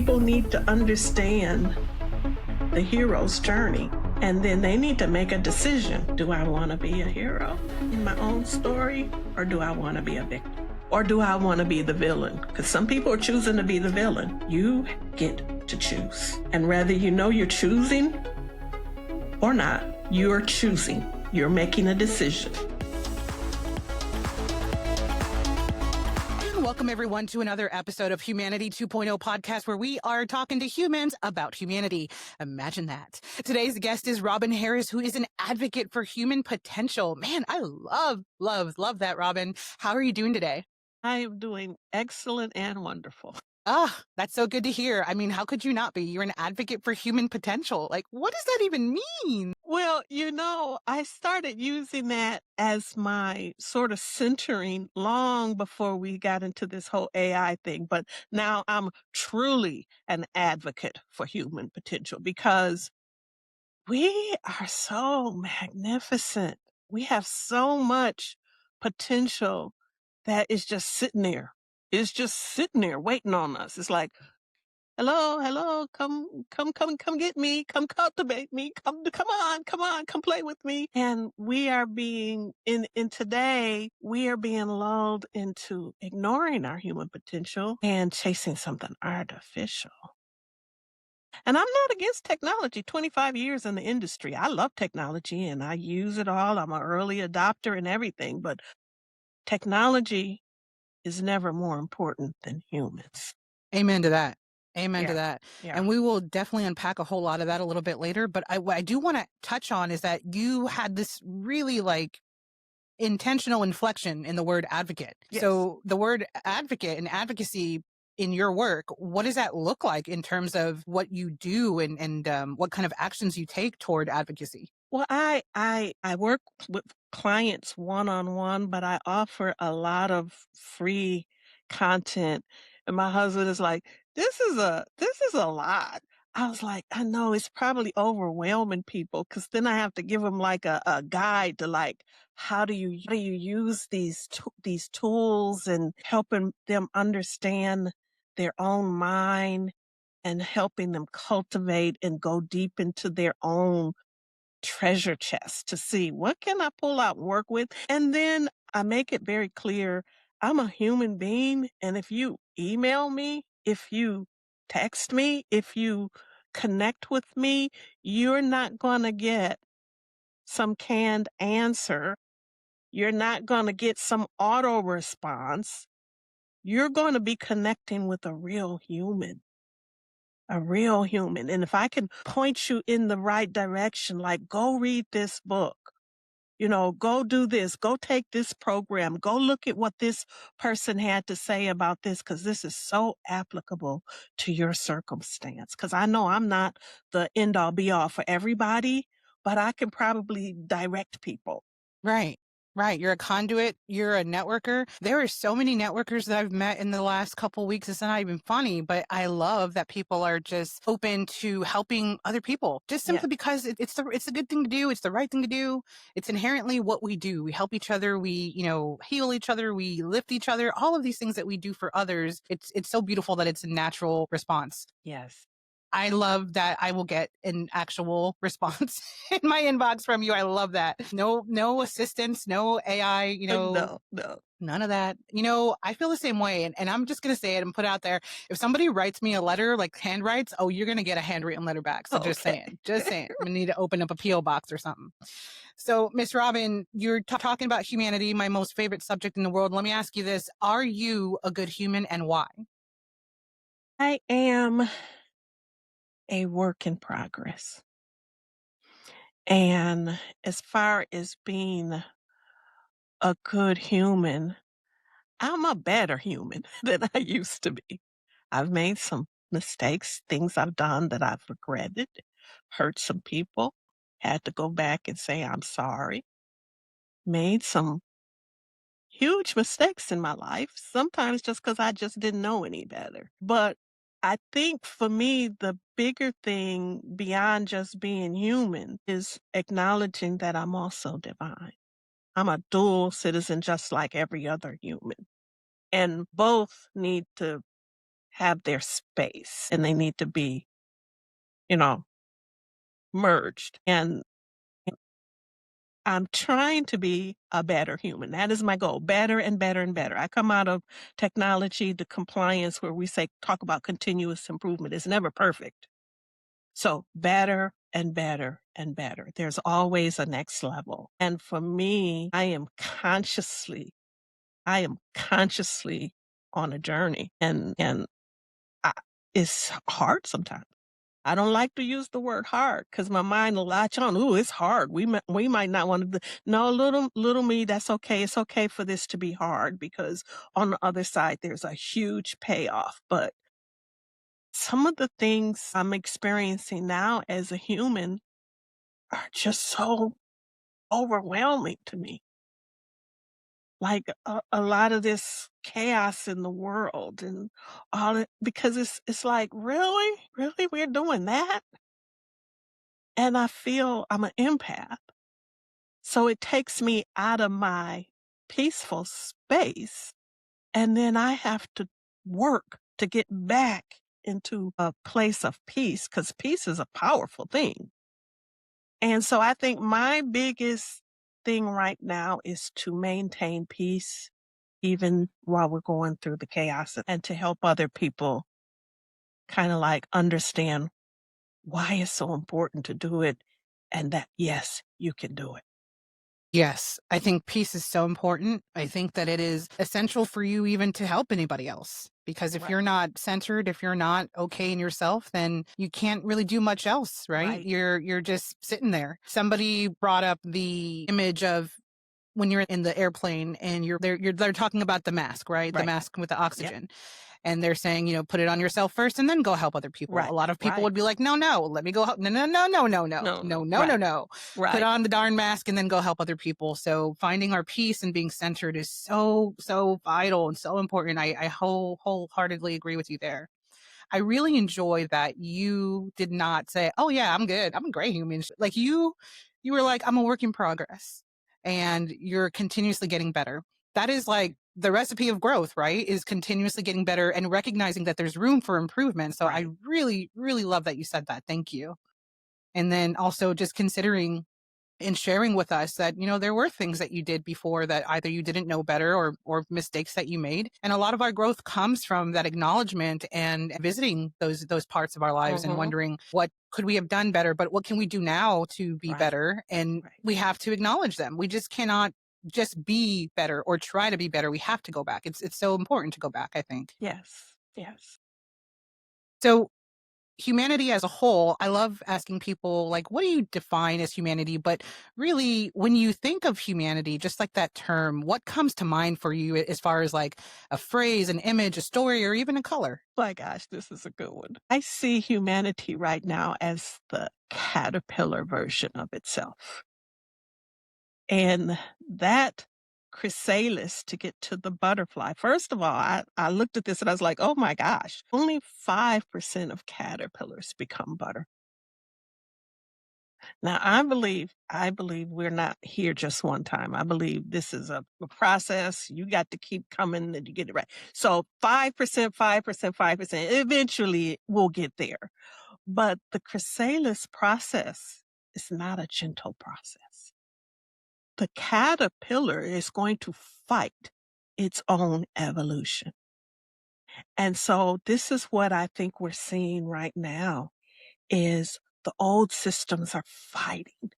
people need to understand the hero's journey, and then they need to make a decision. Do I want to be a hero in my own story, or do I want to be a victim? Or do I want to be the villain? Because some people are choosing to be the villain. You get to choose. And whether you know you're choosing or not, you're choosing. You're making a decision. Welcome, everyone, to another episode of Humanity 2.0 podcast, where we are talking to humans about humanity. Imagine that. Today's guest is Robin Harris, who is an advocate for human potential. Man, I love that, Robin. How are you doing today? I am doing excellent and wonderful. Ah, that's so good to hear. I mean, how could you not be? You're an advocate for human potential. Like, what does that even mean? Well, I started using that as my sort of centering long before we got into this whole AI thing. But now I'm truly an advocate for human potential because we are so magnificent. We have so much potential that is just sitting there. It's just sitting there waiting on us. It's like, hello, come get me, come cultivate me, come on, come play with me. And we are being in today, we are being lulled into ignoring our human potential and chasing something artificial. And I'm not against technology. 25 years in the industry. I love technology and I use it all. I'm an early adopter and everything, but technology is never more important than humans. Amen to that. Amen to Yeah. that. Yeah. And we will definitely unpack a whole lot of that a little bit later. But what I do want to touch on is that you had this really intentional inflection in the word advocate. Yes. So the word advocate and advocacy in your work, what does that look like in terms of what you do and what kind of actions you take toward advocacy? Well, I work with clients one-on-one, but I offer a lot of free content. And my husband is like, this is a lot. I was like, I know it's probably overwhelming people because then I have to give them like a guide to like, how do you use these tools and helping them understand their own mind and helping them cultivate and go deep into their own treasure chest to see what can I pull out and work with. And then I make it very clear I'm a human being. And if you email me, if you text me, if you connect with me, you're not going to get some canned answer. You're not going to get some auto response. You're going to be connecting with a real human. A real human. And if I can point you in the right direction, like go read this book, go do this, go take this program, go look at what this person had to say about this, because this is so applicable to your circumstance. Because I know I'm not the end all be all for everybody, but I can probably direct people. Right. Right. You're a conduit. You're a networker. There are so many networkers that I've met in the last couple weeks. It's not even funny, but I love that people are just open to helping other people just simply because it's a good thing to do. It's the right thing to do. It's inherently what we do. We help each other. We, heal each other. We lift each other. All of these things that we do for others. It's so beautiful that it's a natural response. Yes. I love that I will get an actual response in my inbox from you. I love that. No assistance, no AI, No. none of that. I feel the same way. And I'm just going to say it and put it out there. If somebody writes me a letter, like handwrites, you're going to get a handwritten letter back. So just saying. I'm going to need to open up a P.O. box or something. So Miss Robin, you're talking about humanity, my most favorite subject in the world. Let me ask you this. Are you a good human and why? I am a work in progress. And as far as being a good human, I'm a better human than I used to be. I've made some mistakes, things I've done that I've regretted, hurt some people, had to go back and say, I'm sorry. Made some huge mistakes in my life, sometimes just because I just didn't know any better. But I think for me, the bigger thing beyond just being human is acknowledging that I'm also divine. I'm a dual citizen just like every other human. And both need to have their space and they need to be, you know, merged. And I'm trying to be a better human. That is my goal. Better and better and better. I come out of technology to compliance where we say talk about continuous improvement. It's never perfect. So better and better and better. There's always a next level. And for me, I am consciously on a journey and I, it's hard sometimes. I don't like to use the word hard because my mind will latch on. Ooh, it's hard. We might not want to. No, little me. That's okay. It's okay for this to be hard because on the other side there's a huge payoff. But some of the things I'm experiencing now as a human are just so overwhelming to me. Like a lot of this chaos in the world and all it because it's like really we're doing that, and I feel I'm an empath. So it takes me out of my peaceful space, and then I have to work to get back into a place of peace because peace is a powerful thing. And so I think my biggest thing right now is to maintain peace even while we're going through the chaos and to help other people kind of like understand why it's so important to do it and that yes, you can do it. Yes, I think peace is so important. I think that it is essential for you even to help anybody else. Because if Right. you're not centered, if you're not okay in yourself, then you can't really do much else, right? Right. You're just sitting there. Somebody brought up the image of when you're in the airplane and they're talking about the mask, right? The Right. mask with the Yep. oxygen. And they're saying, put it on yourself first and then go help other people. A Right. lot of people Right. would be like, no, no, let me go help. No, no, no, no, no, no, No, no, no. no, no, Right. no. Put Right. on the darn mask and then go help other people. So finding our peace and being centered is so, so vital and so important. I wholeheartedly agree with you there. I really enjoy that you did not say, "Oh yeah, I'm good. I'm a great human." Like you were like, "I'm a work in progress." And you're continuously getting better. That is like the recipe of growth, right? Is continuously getting better and recognizing that there's room for improvement. So I Right. really, really love that you said that. Thank you. And then also just considering and sharing with us that there were things that you did before that either you didn't know better or mistakes that you made, and a lot of our growth comes from that acknowledgement and visiting those parts of our lives and Mhm. wondering what could we have done better, but what can we do now to be Right. better, and Right. we have to acknowledge them. We just cannot just be better or try to be better. We have to go back. It's so important to go back, I think. Yes. Yes. So humanity as a whole, I love asking people, like, what do you define as humanity? But really, when you think of humanity, just like that term, what comes to mind for you as far as like a phrase, an image, a story, or even a color? My gosh, this is a good one. I see humanity right now as the caterpillar version of itself. And that chrysalis to get to the butterfly. First of all, I looked at this and I was like, oh my gosh, only 5% of caterpillars become butter. Now I believe we're not here just one time. I believe this is a process. You got to keep coming and you get it right. So 5%, 5%, 5%. Eventually we'll get there. But the chrysalis process is not a gentle process. The caterpillar is going to fight its own evolution. And so this is what I think we're seeing right now is the old systems are fighting.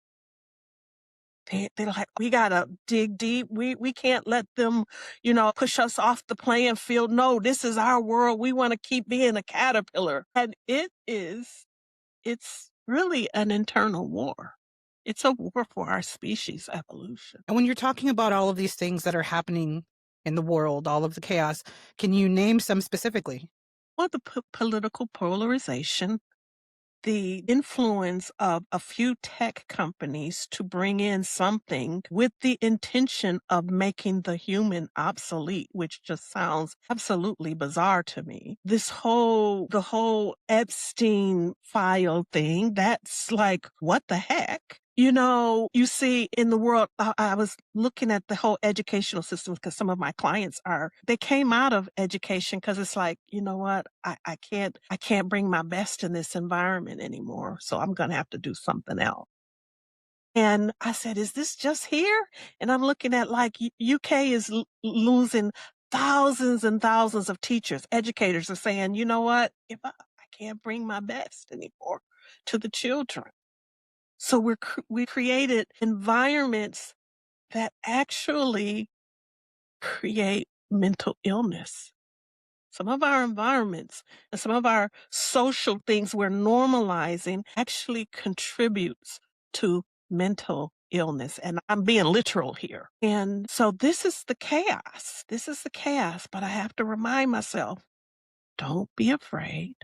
They're like, we gotta dig deep. We can't let them, push us off the playing field. No, this is our world. We want to keep being a caterpillar. And it's really an internal war. It's a war for our species evolution. And when you're talking about all of these things that are happening in the world, all of the chaos, can you name some specifically? Well, the political polarization, the influence of a few tech companies to bring in something with the intention of making the human obsolete, which just sounds absolutely bizarre to me. The whole Epstein file thing, that's like, what the heck? You see, in the world, I was looking at the whole educational system because some of my clients they came out of education because it's like, you know what, I can't bring my best in this environment anymore. So I'm going to have to do something else. And I said, is this just here? And I'm looking at like UK is losing thousands and thousands of teachers. Educators are saying, you know what, if I can't bring my best anymore to the children. So we created environments that actually create mental illness. Some of our environments and some of our social things we're normalizing actually contributes to mental illness. And I'm being literal here. And so this is the chaos. This is the chaos. But I have to remind myself, don't be afraid.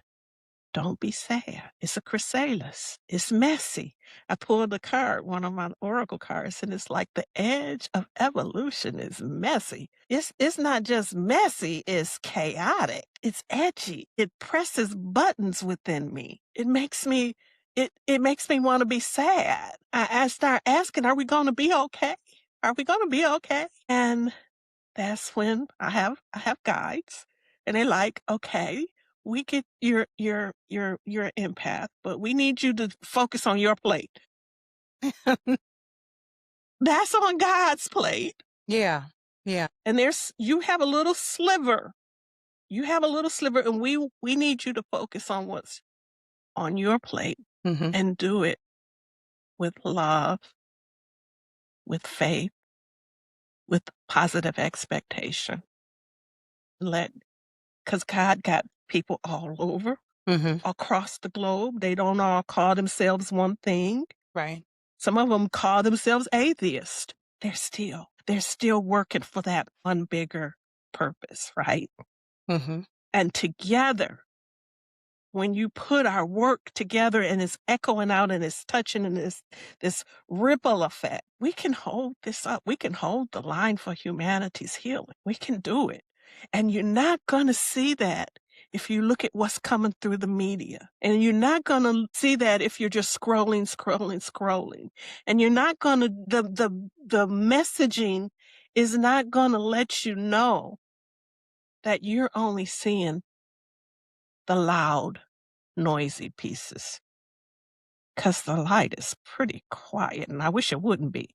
Don't be sad. It's a chrysalis. It's messy. I pulled a card, one of my oracle cards, and it's like the edge of evolution is messy. It's not just messy, it's chaotic. It's edgy. It presses buttons within me. It makes me want to be sad. I start asking, are we gonna be okay? Are we gonna be okay? And that's when I have guides, and they're like, "Okay, we get you're an empath, but we need you to focus on your plate." That's on God's plate, Yeah. Yeah. and you have a little sliver. You have a little sliver, and we need you to focus on what's on your plate Hmm. and do it with love, with faith, with positive expectation. Let Because God got people all over. Hmm. Across the globe. They don't all call themselves one thing. Right. Some of them call themselves atheists. They're still working for that one bigger purpose, right? Hmm. And together, when you put our work together and it's echoing out and it's touching and this ripple effect, we can hold this up. We can hold the line for humanity's healing. We can do it. And you're not going to see that if you look at what's coming through the media. And you're not going to see that if you're just scrolling, scrolling, scrolling. And you're not going to the messaging is not going to let you know that you're only seeing the loud, noisy pieces. 'Cause the light is pretty quiet, and I wish it wouldn't be.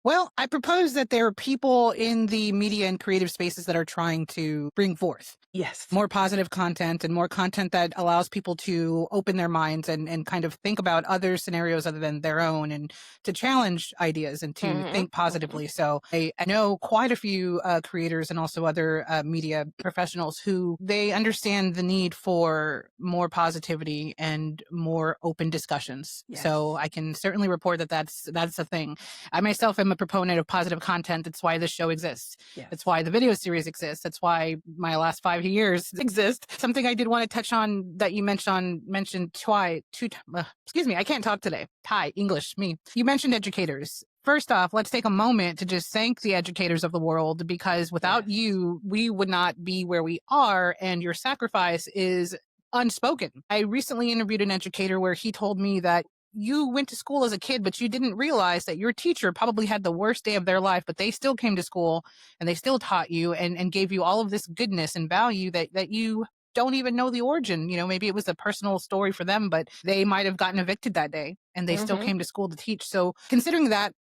Well, I propose that there are people in the media and creative spaces that are trying to bring forth Yes. more positive content and more content that allows people to open their minds and kind of think about other scenarios other than their own and to challenge ideas and to Mhm, think mhm. positively. So I know quite a few creators and also other media professionals who they understand the need for more positivity and more open discussions. So Yes, I can certainly report that that's a thing. I myself am a proponent of positive content. That's why this show exists. That's yes. why the video series exists. That's why my last 5 years exist. Something I did want to touch on that you mentioned twice. Excuse me, I can't talk today. Hi, English, me. You mentioned educators. First off, let's take a moment to just thank the educators of the world because without Yes. you, we would not be where we are, and your sacrifice is unspoken. I recently interviewed an educator where he told me that you went to school as a kid, but you didn't realize that your teacher probably had the worst day of their life, but they still came to school and they still taught you and gave you all of this goodness and value that you don't even know the origin. You know, maybe it was a personal story for them, but they might have gotten evicted that day and they still Mhm. came to school to teach. So considering that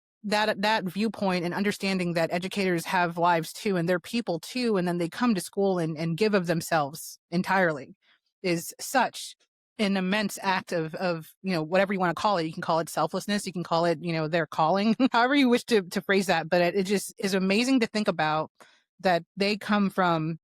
viewpoint and understanding that educators have lives too and they're people too, and then they come to school and give of themselves entirely is such an immense act of whatever you want to call it. You can call it selflessness, you can call it their calling, however you wish to phrase that, but it just is amazing to think about that they come from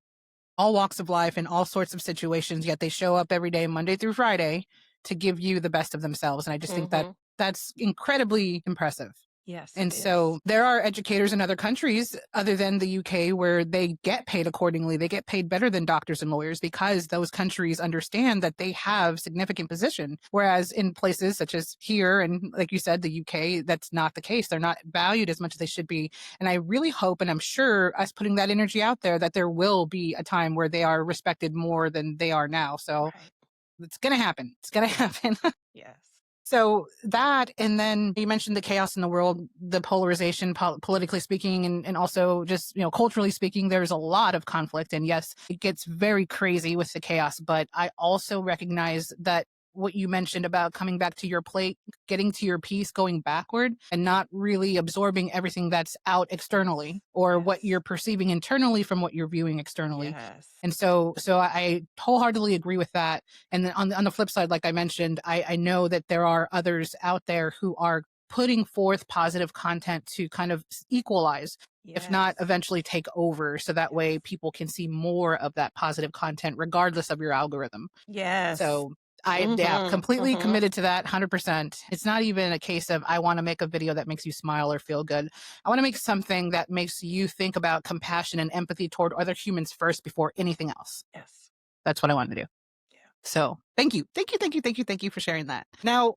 all walks of life in all sorts of situations, yet they show up every day, Monday through Friday, to give you the best of themselves. And I just think that Mhm. that's incredibly impressive. Yes, it And is. so there are educators in other countries other than the UK where they get paid accordingly. They get paid better than doctors and lawyers because those countries understand that they have significant position. Whereas in places such as here and like you said, the UK, that's not the case. They're not valued as much as they should be. And I really hope, and I'm sure us putting that energy out there, that there will be a time where they are respected more than they are now. So Right. it's going to happen. It's going to Yes. happen. Yes. So that, and then you mentioned the chaos in the world, the polarization, politically speaking, and also just, culturally speaking, there's a lot of conflict. And yes, it gets very crazy with the chaos. But I also recognize that what you mentioned about coming back to your plate, getting to your piece, going backward, and not really absorbing everything that's out externally or what Yes. you're perceiving internally from what you're viewing externally. Yes. And so I wholeheartedly agree with that. And then on the flip side, like I mentioned, I know that there are others out there who are putting forth positive content to kind of equalize, if not Yes. eventually take over, so that way Yes. people can see more of that positive content regardless of your algorithm. Yes. So I, yeah, Mhm. completely Mhm. committed to that 100%. It's not even a case of I want to make a video that makes you smile or feel good. I want to make something that makes you think about compassion and empathy toward other humans first before anything else. Yes. That's what I want to do. Yeah. So thank you. Thank you. Thank you. Thank you. Thank you for sharing that. Now,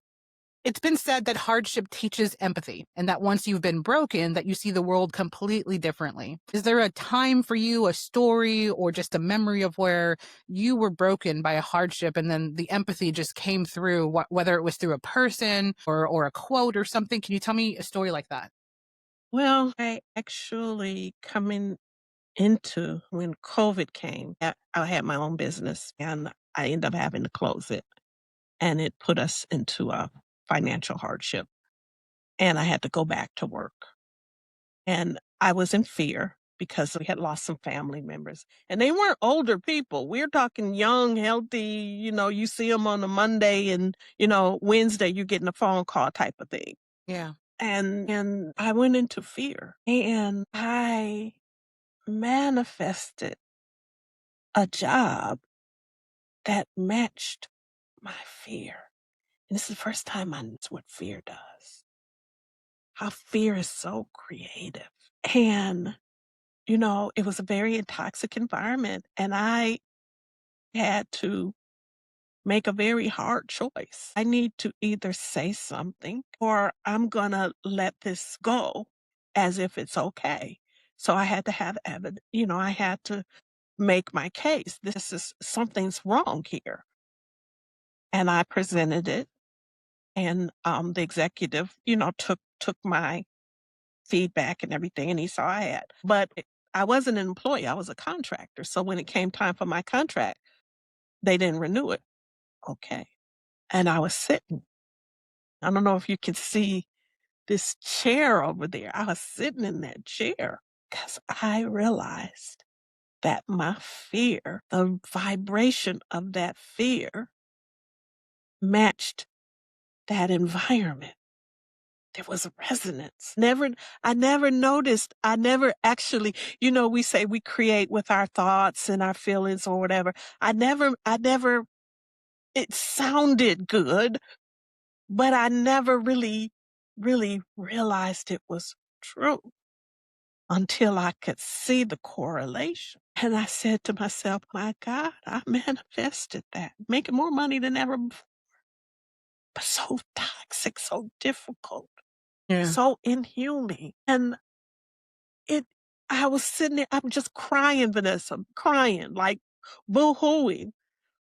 it's been said that hardship teaches empathy and that once you've been broken, that you see the world completely differently. Is there a time for you, a story, or just a memory of where you were broken by a hardship and then the empathy just came through, whether it was through a person or a quote or something? Can you tell me a story like that? Well, I actually coming into when COVID came, I had my own business and I ended up having to close it. And it put us into a financial hardship. And I had to go back to work. And I was in fear because we had lost some family members. And they weren't older people. We're talking young, healthy, you see them on a Monday and, Wednesday you're getting a phone call type of thing. Yeah. And I went into fear and I manifested a job that matched my fear. And this is the first time I know what fear does. How fear is so creative. And, it was a very toxic environment. And I had to make a very hard choice. I need to either say something or I'm going to let this go as if it's okay. So I had to have evidence, I had to make my case. This is something's wrong here. And I presented it. And the executive, took my feedback and everything, and he saw I had. But I wasn't an employee, I was a contractor. So when it came time for my contract, they didn't renew it. Okay. And I was sitting. I don't know if you can see this chair over there. I was sitting in that chair because I realized that my fear, the vibration of that fear matched that environment. There was a resonance. I never noticed. I never actually, we say we create with our thoughts and our feelings or whatever. I never, it sounded good, but I never really, really realized it was true until I could see the correlation. And I said to myself, my God, I manifested that, making more money than ever before, but so toxic, so difficult, Yeah. so inhuman. And It I was sitting there, I'm just crying, Vanessa, crying, like, boo-hooing,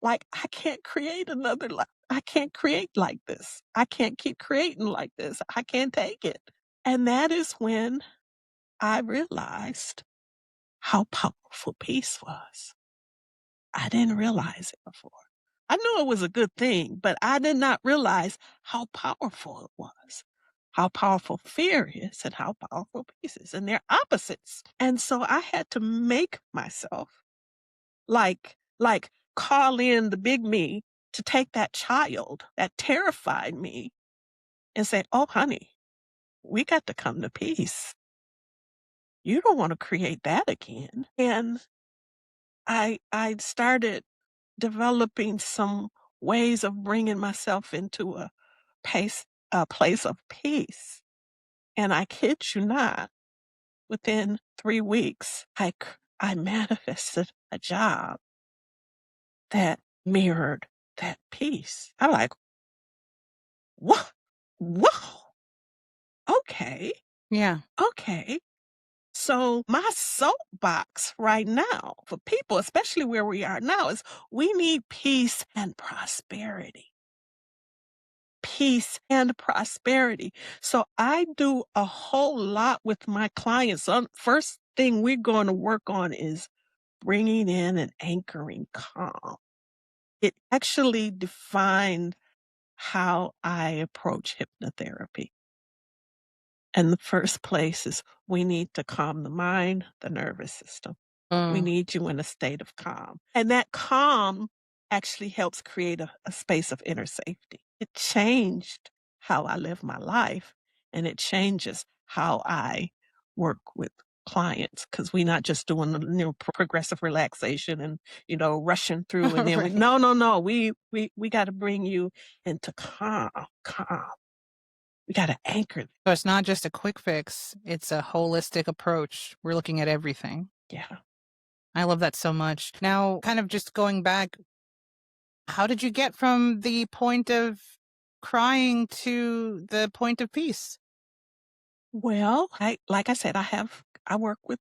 like, I can't create another life. I can't create like this. I can't keep creating like this. I can't take it. And that is when I realized how powerful peace was. I didn't realize it before. I knew it was a good thing, but I did not realize how powerful it was, how powerful fear is, and how powerful peace is. And they're opposites. And so I had to make myself like call in the big me to take that child that terrified me and say, oh, honey, we got to come to peace. You don't want to create that again. And I started developing some ways of bringing myself into a place of peace. And I kid you not, within 3 weeks, I manifested a job that mirrored that peace. I'm like, "Whoa, whoa, okay, Yeah. okay." So my soapbox right now for people, especially where we are now, is we need peace and prosperity. peace and prosperity. So I do a whole lot with my clients. First thing we're going to work on is bringing in and anchoring calm. It actually defined how I approach hypnotherapy. And the first place is we need to calm the mind, the nervous system. We Mm. need you in a state of calm. And that calm actually helps create a space of inner safety. It changed how I live my life, and it changes how I work with clients because we're not just doing the progressive relaxation and rushing through and then we Right. no no no we got to bring you into calm. We got to anchor. So it's not just a quick fix, it's a holistic approach. We're looking at everything. Yeah. I love that so much. Now, kind of just going back, how did you get from the point of crying to the point of peace? Well, like I said, I work with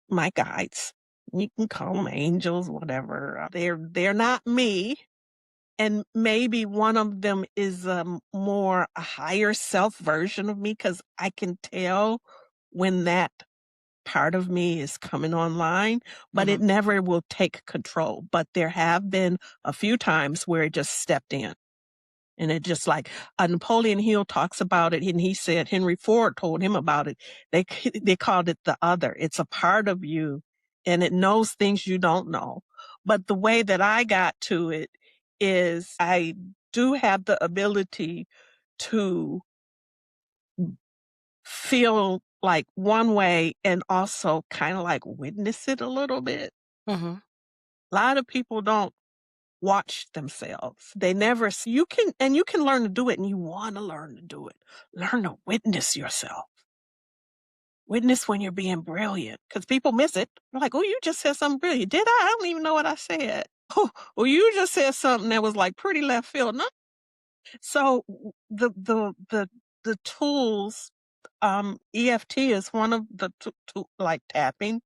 my guides. You can call them angels, whatever. They're not me, and maybe one of them is more a higher self version of me because I can tell when that part of me is coming online, but it Mhm. never will take control. But there have been a few times where it just stepped in. And it just like Napoleon Hill talks about it, and he said Henry Ford told him about it. They called it the other. It's a part of you, and it knows things you don't know. But the way that I got to it is I do have the ability to feel like one way and also kind of like witness it a little bit. Mhm. A lot of people don't watch themselves. They never you can and you can learn to do it and you want to learn to do it. Learn to witness yourself. Witness when you're being brilliant because people miss it. They're like, oh, you just said something brilliant. Did I? I don't even know what I said. Oh, well, you just said something that was like pretty left field. No. So the tools, EFT is one of the like tapping.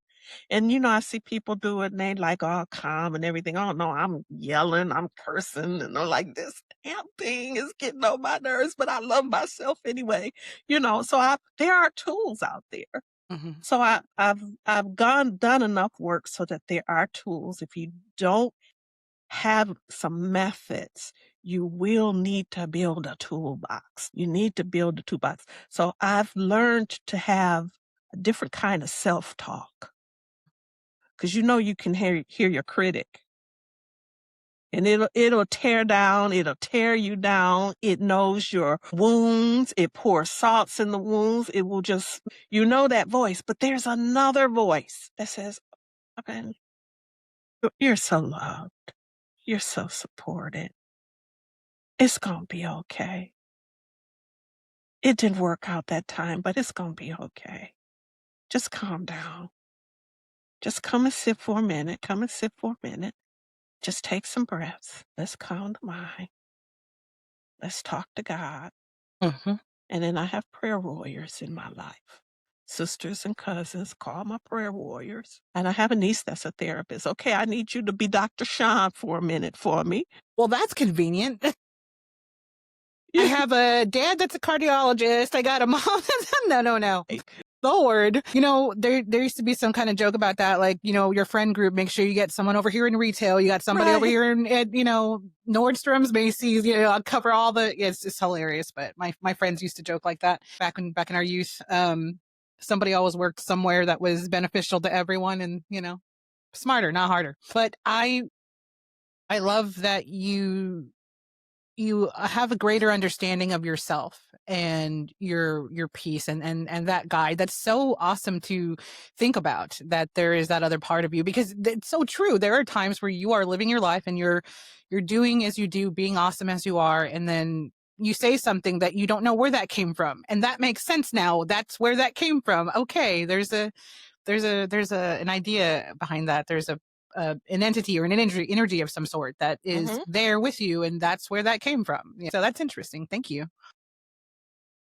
And, I see people do it and they like all calm and everything. Oh no, I'm yelling, I'm cursing, and they're like, this damn thing is getting on my nerves, but I love myself anyway. So there are tools out there. Mhm. So I've done enough work so that there are tools. If you don't have some methods, you will need to build a toolbox. You need to build a toolbox. So I've learned to have a different kind of self-talk because you can hear your critic and it'll tear down, it'll tear you down. It knows your wounds, it pours salts in the wounds. It will just that voice, but there's another voice that says, okay, you're so loved, you're so supported, it's gonna be okay. It didn't work out that time, but it's gonna be okay. Just calm down. Just come and sit for a minute. Come and sit for a minute. Just take some breaths. Let's calm the mind. Let's talk to God. Mhm. And then I have prayer warriors in my life. Sisters and cousins, call my prayer warriors. And I have a niece that's a therapist. Okay, I need you to be Dr. Sean for a minute for me. Well, that's convenient. I have a dad that's a cardiologist. I got a mom that's no. Lord. There used to be some kind of joke about that, like, your friend group, make sure you get someone over here in retail, you got somebody over Right. here at, Nordstrom's, Macy's, I'll cover all the it's hilarious, but my friends used to joke like that back in our youth. Somebody always worked somewhere that was beneficial to everyone and, smarter, not harder. But I love that you have a greater understanding of yourself and your peace and that guide. That's so awesome to think about, that there is that other part of you, because it's so true. There are times where you are living your life and you're doing as you do, being awesome as you are, and then you say something that you don't know where that came from, and that makes sense now. That's where that came from. Okay, an idea behind that. There's an entity or an energy of some sort that is Hmm. there with you, and that's where that came from. So that's interesting. Thank you.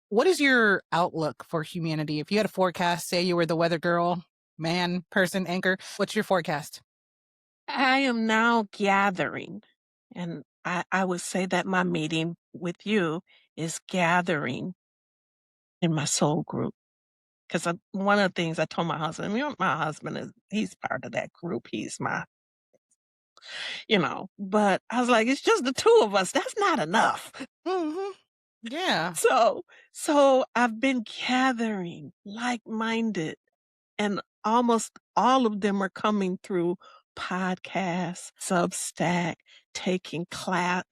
What is your outlook for humanity? If you had a forecast, say you were the weather girl, man, person, anchor, what's your forecast? I am now gathering, and I would say that my meeting with you is gathering in my soul group. 'Cause one of the things I told my husband, my husband he's part of that group. He's my but I was like, "It's just the 2 of us. That's not enough." Mhm. Yeah. So so I've been gathering like-minded, and almost all of them are coming through podcasts, Substack, taking class,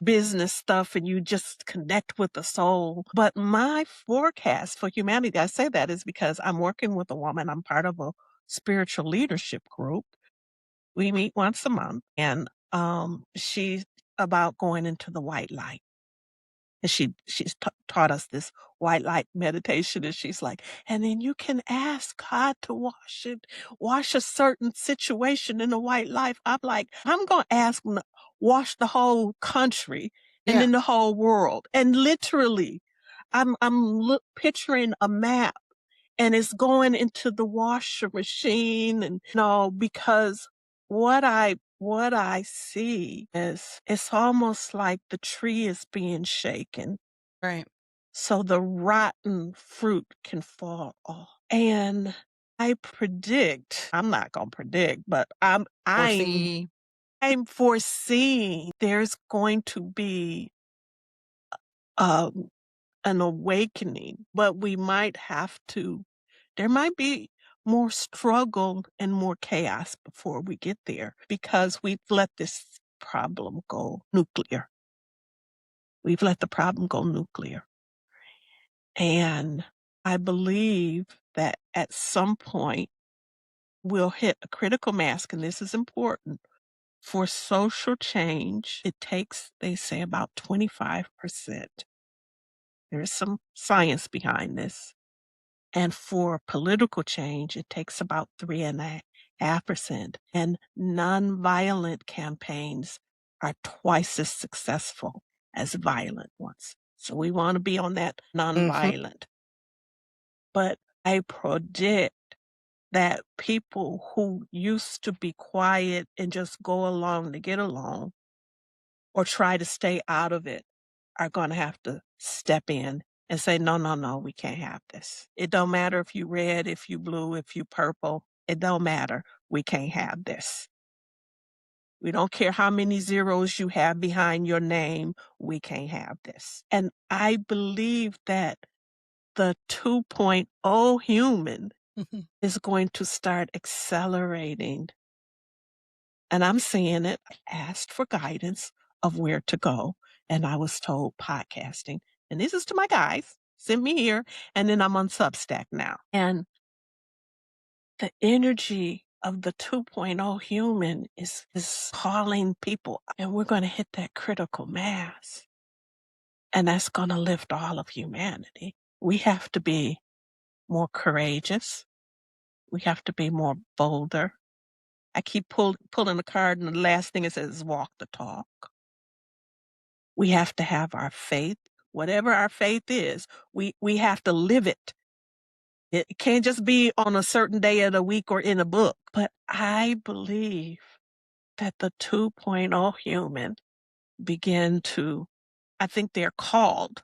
business stuff, and you just connect with the soul. But my forecast for humanity, I say that is because I'm working with a woman. I'm part of a spiritual leadership group. We meet once a month, and she's about going into the white light. And she's taught us this white light meditation, and she's like, "And then you can ask God to wash a certain situation in the white life." I'm like, "I'm gonna ask him to wash the whole country and Yeah. then the whole world." And literally, I'm picturing a map, and it's going into the washer machine, and because what I see is it's almost like the tree is being shaken Right. so the rotten fruit can fall off. And I predict, I'm not gonna predict, but Foresee. I'm foreseeing there's going to be um an awakening, but there might be more struggle and more chaos before we get there because we've let this problem go nuclear. We've let the problem go nuclear. And I believe that at some point we'll hit a critical mass, and this is important. For social change, it takes, they say, about 25%. There is some science behind this. And for political change, it takes about 3.5%. And nonviolent campaigns are twice as successful as violent ones. So we want to be on that Mhm. nonviolent. But I predict that people who used to be quiet and just go along to get along or try to stay out of it are gonna have to step in and say, "No, no, no, we can't have this. It don't matter if you red, if you blue, if you purple, it don't matter. We can't have this. We don't care how many zeros you have behind your name, we can't have this." And I believe that the 2.0 human is going to start accelerating, and I'm seeing it. I asked for guidance of where to go, and I was told podcasting. And this is to my guys, send me here, and then I'm on Substack now. And the energy of the 2.0 human is calling people, and we're going to hit that critical mass, and that's going to lift all of humanity. We have to be more courageous. We have to be more bolder. I keep pulling the card, and the last thing it says is walk the talk. We have to have our faith. Whatever our faith is, we have to live it. It can't just be on a certain day of the week or in a book. But I believe that the 2.0 human begin to, I think they're called.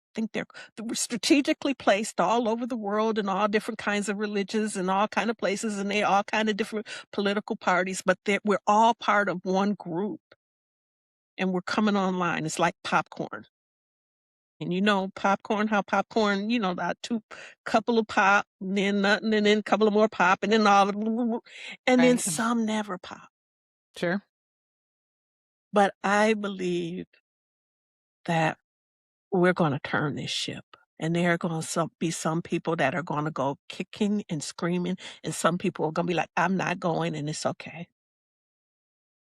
I think they're strategically placed all over the world in all different kinds of religions and all kind of places, and they all kind of different political parties, but we're all part of one group, and we're coming online. It's like popcorn. And popcorn, how popcorn, about two couple of pop, and then nothing, and then a couple of more pop, and then and then Right. some never pop. Sure. But I believe that we're gonna turn this ship. And there are gonna be some people that are gonna go kicking and screaming, and some people are gonna be like, "I'm not going," and it's okay.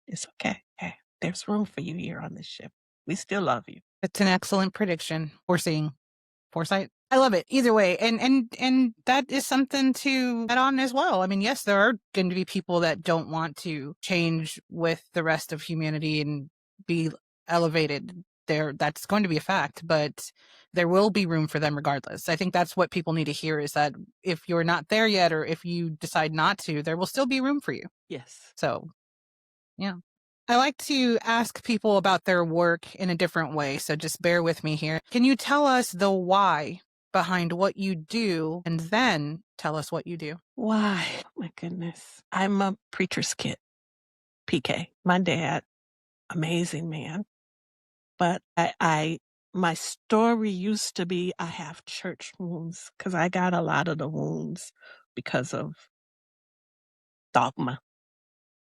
It's okay. Hey, there's room for you here on this ship. We still love you. It's an excellent prediction. Foreseeing. Foresight. I love it either way. And that is something to add on as well. I mean, yes, there are going to be people that don't want to change with the rest of humanity and be elevated. That's going to be a fact, but there will be room for them regardless. I think that's what people need to hear is that if you're not there yet or if you decide not to, there will still be room for you. Yes. So, yeah. I like to ask people about their work in a different way, so just bear with me here. Can you tell us the why behind what you do and then tell us what you do? Why? My goodness. I'm a preacher's kid, PK. My dad, amazing man. But my story used to be I have church wounds because I got a lot of the wounds because of dogma.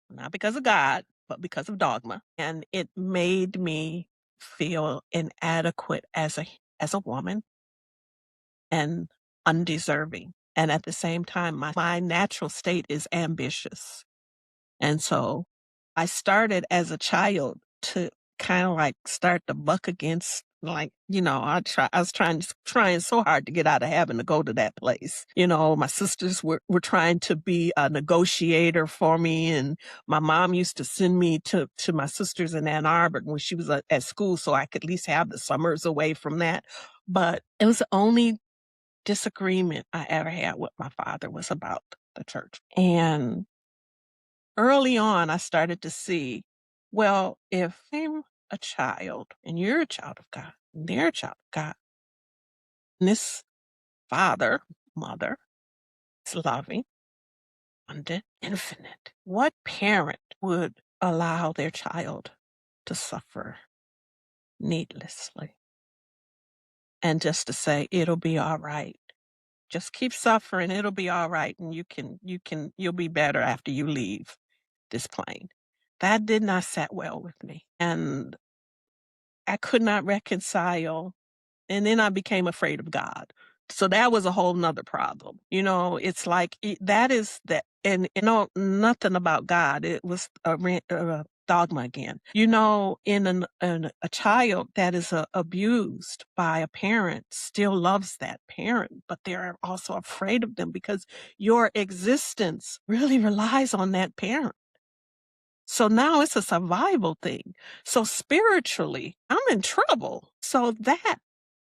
Not because of God, but because of dogma. And it made me feel inadequate as a woman and undeserving. And at the same time, my natural state is ambitious. And so I started as a child to kind of like start to buck against like, I was trying so hard to get out of having to go to that place. My sisters were trying to be a negotiator for me, and my mom used to send me to my sisters in Ann Arbor when she was at school so I could at least have the summers away from that. But it was the only disagreement I ever had with my father was about the church. And early on, I started to see, well, if I'm a child and you're a child of God, and they're a child of God, and this father, mother is loving, abundant, infinite, what parent would allow their child to suffer needlessly and just to say, it'll be all right? Just keep suffering, it'll be all right, and you'll be better after you leave this plane. That did not set well with me. And I could not reconcile, and then I became afraid of God. So that was a whole nother problem. It's like that is that, and nothing about God. It was a dogma again. In a child that is abused by a parent still loves that parent, but they're also afraid of them because your existence really relies on that parent. So now it's a survival thing. So spiritually, I'm in trouble. So that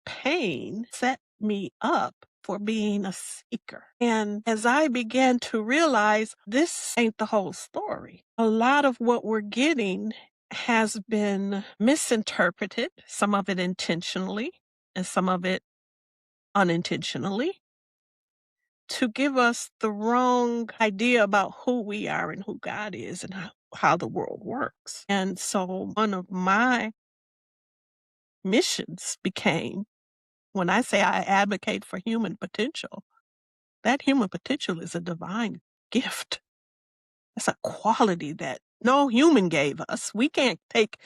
pain set me up for being a seeker. And as I began to realize this ain't the whole story, a lot of what we're getting has been misinterpreted, some of it intentionally and some of it unintentionally, to give us the wrong idea about who we are and who God is and how the world works. And so one of my missions became, when I say I advocate for human potential, that human potential is a divine gift. It's a quality that no human gave us. We can't take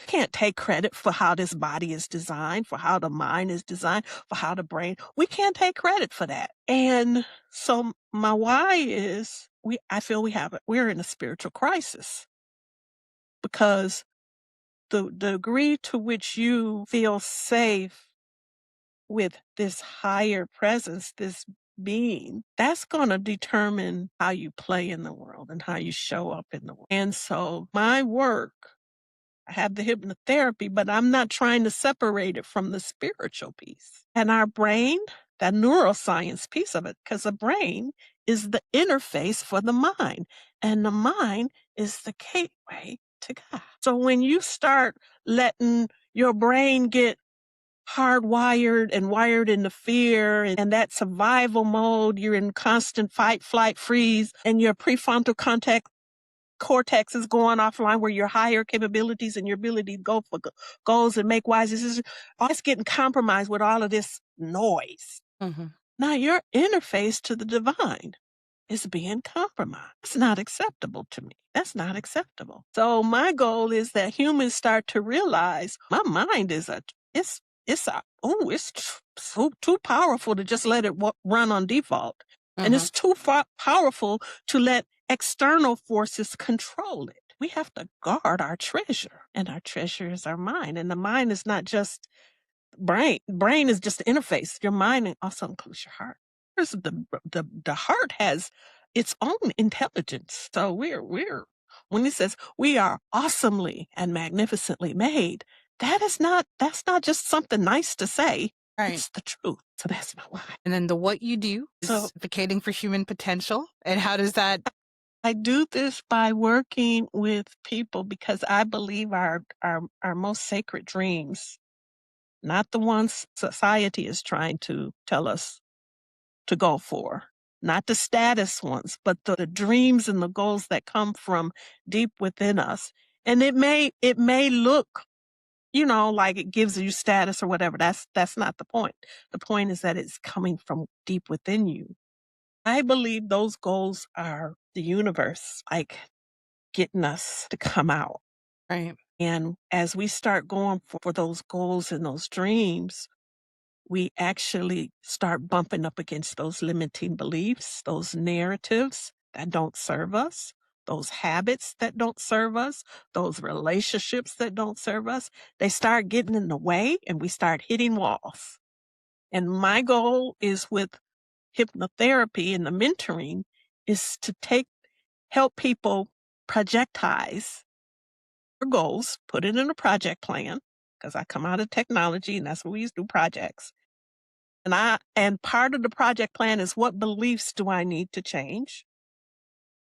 credit for how this body is designed, for how the mind is designed, for how the brain. We can't take credit for that. And so my why is I feel we're in a spiritual crisis because the degree to which you feel safe with this higher presence, this being, that's going to determine how you play in the world and how you show up in the world. And so my work, I have the hypnotherapy, but I'm not trying to separate it from the spiritual piece. And our brain, that neuroscience piece of it, because the brain is the interface for the mind, and the mind is the gateway to God. So when you start letting your brain get hardwired and wired into fear and that survival mode, you're in constant fight, flight, freeze, and your prefrontal cortex is going offline where your higher capabilities and your ability to go for goals and make wise decisions, all it's getting compromised with all of this noise. Mhm. Now your interface to the divine is being compromised. It's not acceptable to me. That's not acceptable. So my goal is that humans start to realize my mind is too powerful to just let it run on default. And Mhm. it's too powerful to let external forces control it. We have to guard our treasure, and our treasure is our mind. And the mind is not just brain. Brain is just the interface. Your mind also includes your heart. The heart has its own intelligence. So we're when it says we are awesomely and magnificently made, that's not just something nice to say. Right. It's the truth. So that's my why. And then the what you do So is advocating for human potential. And how does that I do this by working with people because I believe our most sacred dreams, not the ones society is trying to tell us to go for, not the status ones, but the dreams and the goals that come from deep within us. And it may look, like it gives you status or whatever. That's not the point. The point is that it's coming from deep within you. I believe those goals are the universe, like getting us to come out. Right. And as we start going for those goals and those dreams, we actually start bumping up against those limiting beliefs, those narratives that don't serve us, those habits that don't serve us, those relationships that don't serve us. They start getting in the way and we start hitting walls. And my goal is with hypnotherapy and the mentoring is to help people projectize their goals, put it in a project plan, because I come out of technology and that's what we used to do projects. And part of the project plan is what beliefs do I need to change?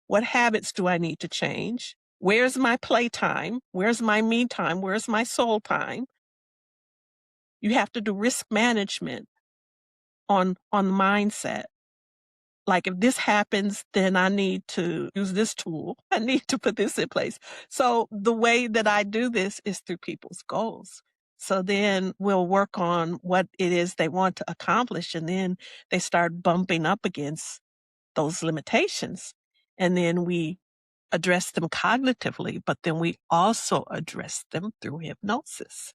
What habits do I need to change? Where's my playtime? Where's my me time? Where's my soul time? You have to do risk management on mindset. Like if this happens, then I need to use this tool. I need to put this in place. So the way that I do this is through people's goals. So then we'll work on what it is they want to accomplish. And then they start bumping up against those limitations. And then we address them cognitively, but then we also address them through hypnosis.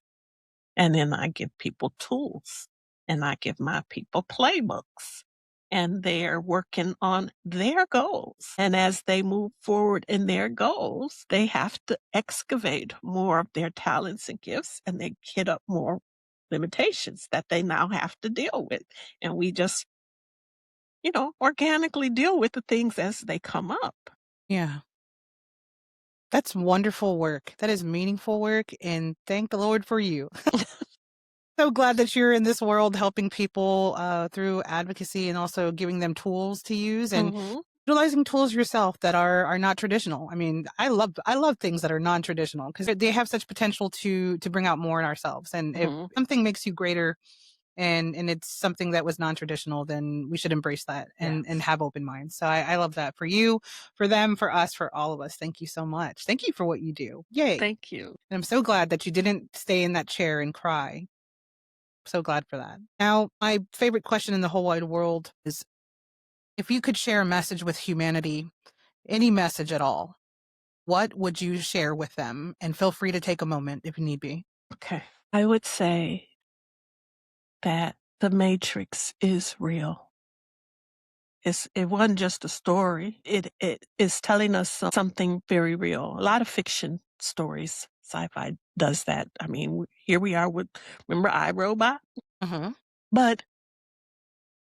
And then I give people tools and I give my people playbooks and they're working on their goals. And as they move forward in their goals, they have to excavate more of their talents and gifts and they hit up more limitations that they now have to deal with. And we just, organically deal with the things as they come up. Yeah. That's wonderful work. That is meaningful work. And thank the Lord for you. So glad that you're in this world helping people through advocacy and also giving them tools to use and Hmm. utilizing tools yourself that are not traditional. I mean, I love things that are non-traditional because they have such potential to bring out more in ourselves. And if Hmm. something makes you greater and it's something that was non-traditional, then we should embrace that and Yes. have open minds. So I love that for you, for them, for us, for all of us. Thank you so much. Thank you for what you do. Yay. Thank you. And I'm so glad that you didn't stay in that chair and cry. So glad for that. Now, my favorite question in the whole wide world is if you could share a message with humanity, any message at all, what would you share with them? And feel free to take a moment if you need be. Okay. I would say that the Matrix is real. It wasn't just a story. It is telling us something very real. A lot of fiction stories, sci-fi does that. I mean, here we are with, remember iRobot? Uh-huh. But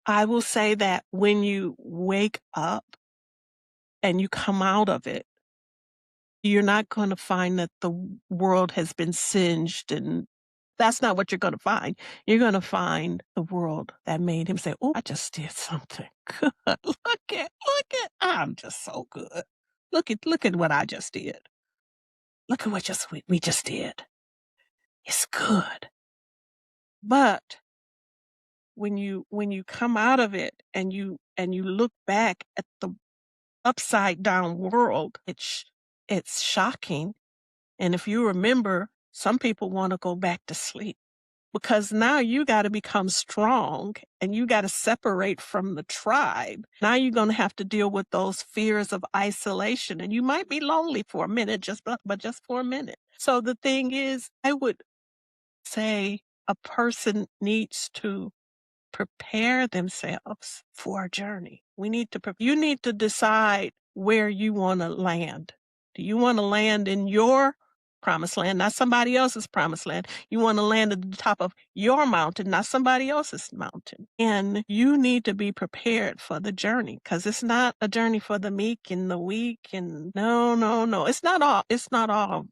I will say that when you wake up and you come out of it, you're not going to find that the world has been singed and that's not what you're going to find. You're going to find the world that made him say, "Oh, I just did something good. Look at, I'm just so good. Look at what I just did. Look at what we just did. It's good." But when you come out of it and you look back at the upside down world, it's shocking. And if you remember, some people want to go back to sleep because now you got to become strong and you got to separate from the tribe. Now you're going to have to deal with those fears of isolation and you might be lonely for a minute, but just for a minute. So the thing is, I would say a person needs to prepare themselves for a journey. You need to decide where you want to land. Do you want to land in your promised land, not somebody else's promised land? You want to land at the top of your mountain, not somebody else's mountain. And you need to be prepared for the journey because it's not a journey for the meek and the weak. And no, no, no. It's not all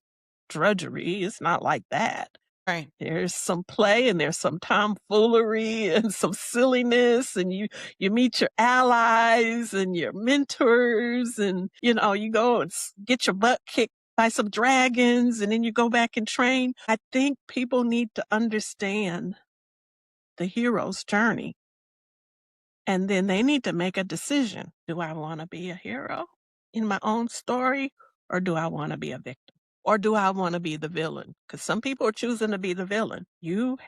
drudgery. It's not like that. Right. There's some play and there's some tomfoolery and some silliness, and you meet your allies and your mentors, and you go and get your butt kicked by some dragons, and then you go back and train. I think people need to understand the hero's journey, and then they need to make a decision. Do I want to be a hero in my own story, or do I want to be a victim? Or do I want to be the villain? Because some people are choosing to be the villain. You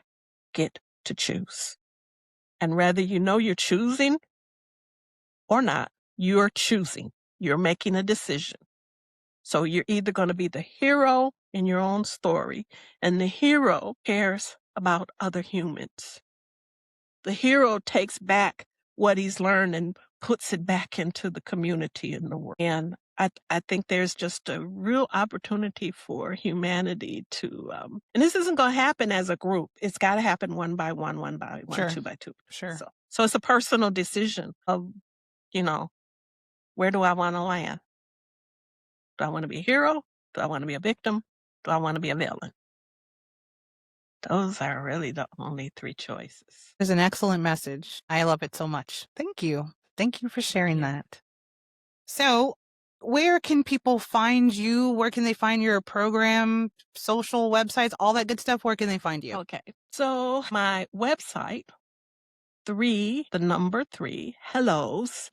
get to choose. And whether you know you're choosing or not, you're choosing. You're making a decision. So you're either going to be the hero in your own story, and the hero cares about other humans. The hero takes back what he's learned and puts it back into the community and the world. And I think there's just a real opportunity for humanity to, and this isn't going to happen as a group. It's got to happen one by one, Sure. two by two. Sure. So it's a personal decision of, you know, where do I want to land? Do I want to be a hero? Do I want to be a victim? Do I want to be a villain? Those are really the only three choices. It's an excellent message. I love it so much. Thank you. Thank you for sharing Yeah. that. So, where can people find you? Where can they find your program, social websites, all that good stuff? Where can they find you? Okay. So my website, the number three, hellos,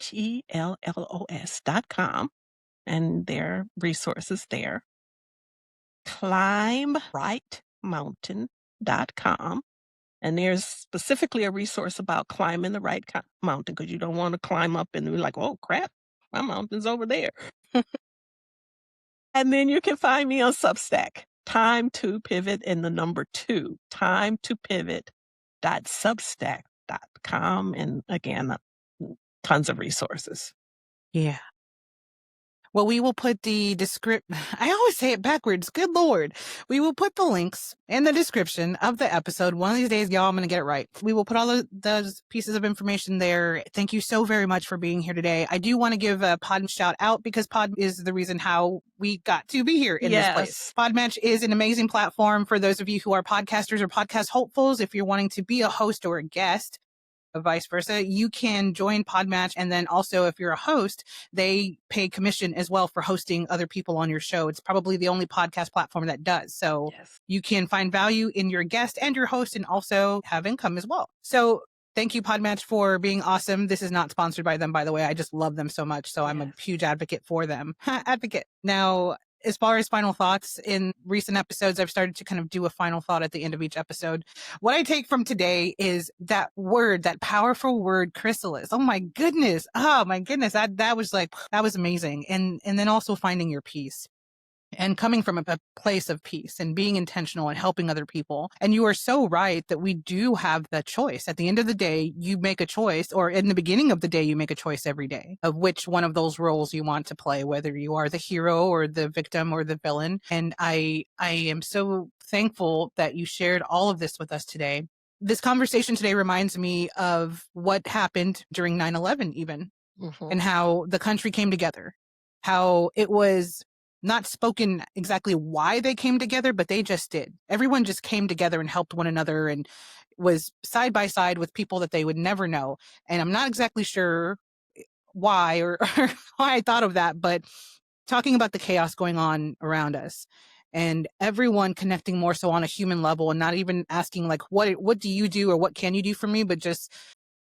HELLOS.com, and there are resources there. climbRightMountain.com. And there's specifically a resource about climbing the right mountain, because you don't want to climb up and be like, oh crap, my mountain's over there. And then you can find me on Substack, Time to Pivot and the number two, Time to Pivot.substack.com. And again, tons of resources. Yeah. Well, we will put the I always say it backwards. Good Lord. We will put the links in the description of the episode. One of these days, y'all, I'm going to get it right. We will put all of those pieces of information there. Thank you so very much for being here today. I do want to give a Pod shout out, because Pod is the reason how we got to be here in this place. Podmatch is an amazing platform for those of you who are podcasters or podcast hopefuls. If you're wanting to be a host or a guest, vice versa, you can join Podmatch. And then also, if you're a host, they pay commission as well for hosting other people on your show. It's probably the only podcast platform that does. So you can find value in your guest and your host, and also have income as well. So thank you, Podmatch, for being awesome. This is not sponsored by them, by the way. I just love them so much. So I'm a huge advocate for them. Advocate. Now, as far as final thoughts, in recent episodes, I've started to kind of do a final thought at the end of each episode. What I take from today is that word, that powerful word, chrysalis. Oh my goodness. Oh my goodness. That was amazing. And then also finding your peace. And coming from a place of peace and being intentional and helping other people. And you are so right that we do have the choice. At the end of the day, you make a choice, or in the beginning of the day, you make a choice every day of which one of those roles you want to play, whether you are the hero or the victim or the villain. And I am so thankful that you shared all of this with us today. This conversation today reminds me of what happened during 9/11 even, and how the country came together, how it was not spoken exactly why they came together, but they just did. Everyone just came together and helped one another and was side by side with people that they would never know. And I'm not exactly sure why or why I thought of that, but talking about the chaos going on around us and everyone connecting more so on a human level, and not even asking like, what do you do or what can you do for me, but just,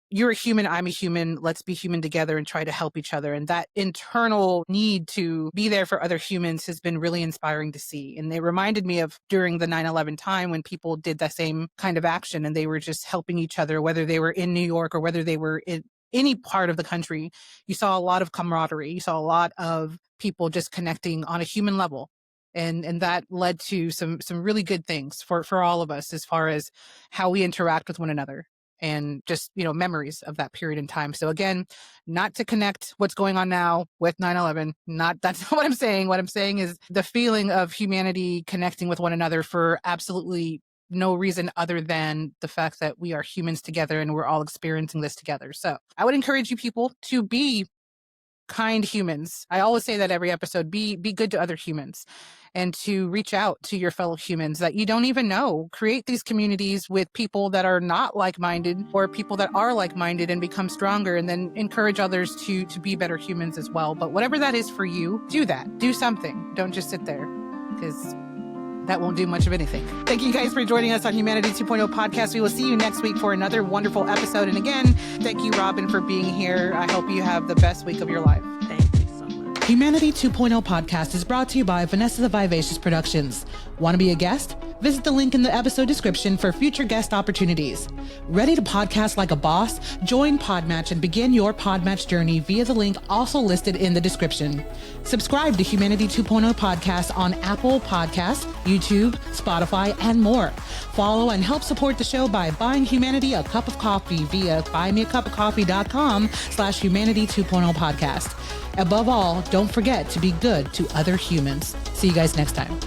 you're a human, I'm a human, let's be human together and try to help each other. And that internal need to be there for other humans has been really inspiring to see. And they reminded me of during the 9/11 time, when people did the same kind of action and they were just helping each other, whether they were in New York or whether they were in any part of the country. You saw a lot of camaraderie. You saw a lot of people just connecting on a human level. And that led to some really good things for all of us, as far as how we interact with one another, and just, memories of that period in time. So again, not to connect what's going on now with 9/11, that's not what I'm saying. What I'm saying is the feeling of humanity connecting with one another for absolutely no reason other than the fact that we are humans together and we're all experiencing this together. So I would encourage you people to be kind humans. I always say that every episode, be good to other humans, and to reach out to your fellow humans that you don't even know. Create these communities with people that are not like-minded, or people that are like-minded, and become stronger, and then encourage others to be better humans as well. But whatever that is for you, do that. Do something. Don't just sit there, because that won't do much of anything. Thank you guys for joining us on Humanity 2.0 podcast. We will see you next week for another wonderful episode. And again, thank you, Robin, for being here. I hope you have the best week of your life. Thank you so much. Humanity 2.0 podcast is brought to you by Vanessa the Vivacious Productions. Want to be a guest? Visit the link in the episode description for future guest opportunities. Ready to podcast like a boss? Join Podmatch and begin your Podmatch journey via the link also listed in the description. Subscribe to Humanity 2.0 podcast on Apple Podcasts, YouTube, Spotify, and more. Follow and help support the show by buying Humanity a cup of coffee via buymeacupofcoffee.com/Humanity 2.0 podcast. Above all, don't forget to be good to other humans. See you guys next time.